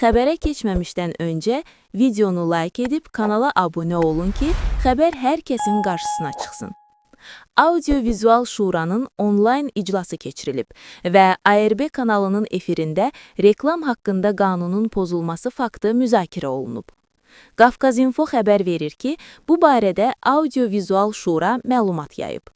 Xəbərə keçməmişdən öncə videonu like edib kanala abunə olun ki, xəbər hər kəsin qarşısına çıxsın. Audio-vizual Şuranın onlayn iclası keçirilib və ARB kanalının efirində reklam haqqında qanunun pozulması faktı müzakirə olunub. Qafqazinfo xəbər verir ki, bu barədə Audio-vizual Şura məlumat yayıb.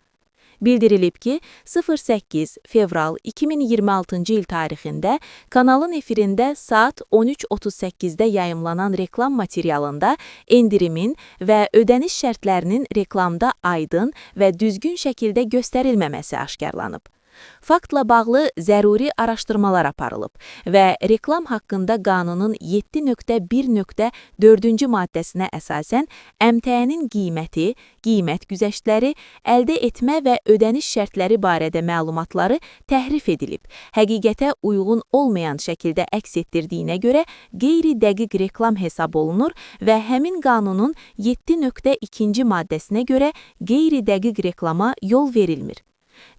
Bildirilib ki, 08 fevral 2026-cı il tarixində kanalın efirində saat 13:38-də yayımlanan reklam materialında endirimin və ödəniş şərtlərinin reklamda aydın və düzgün şəkildə göstərilməməsi aşkarlanıb. Faktla bağlı zəruri araşdırmalar aparılıb və reklam haqqında qanunun 7.1.4-cü maddəsinə əsasən əmtəənin qiyməti, qiymət güzəştləri, əldə etmə və ödəniş şərtləri barədə məlumatları təhrif edilib, həqiqətə uyğun olmayan şəkildə əks etdirdiyinə görə qeyri-dəqiq reklam hesab olunur və həmin qanunun 7.2-ci maddəsinə görə qeyri-dəqiq reklama yol verilmir.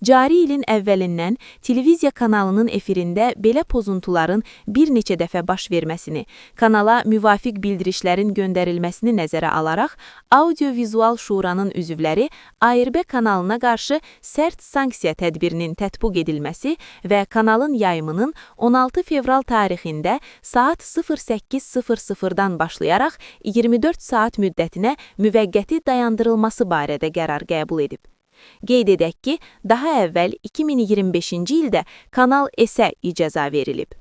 Cari ilin əvvəlindən televiziya kanalının efirində belə pozuntuların bir neçə dəfə baş verməsini, kanala müvafiq bildirişlərin göndərilməsini nəzərə alaraq, Audio-vizual Şuranın üzvləri ARB kanalına qarşı sərt sanksiya tədbirinin tətbiq edilməsi və kanalın yayımının 16 fevral tarixində saat 08:00-dan başlayaraq 24 saat müddətinə müvəqqəti dayandırılması barədə qərar qəbul edib. Qeyd edək ki, daha əvvəl 2025-ci ildə Kanal S-ə icazə verilib.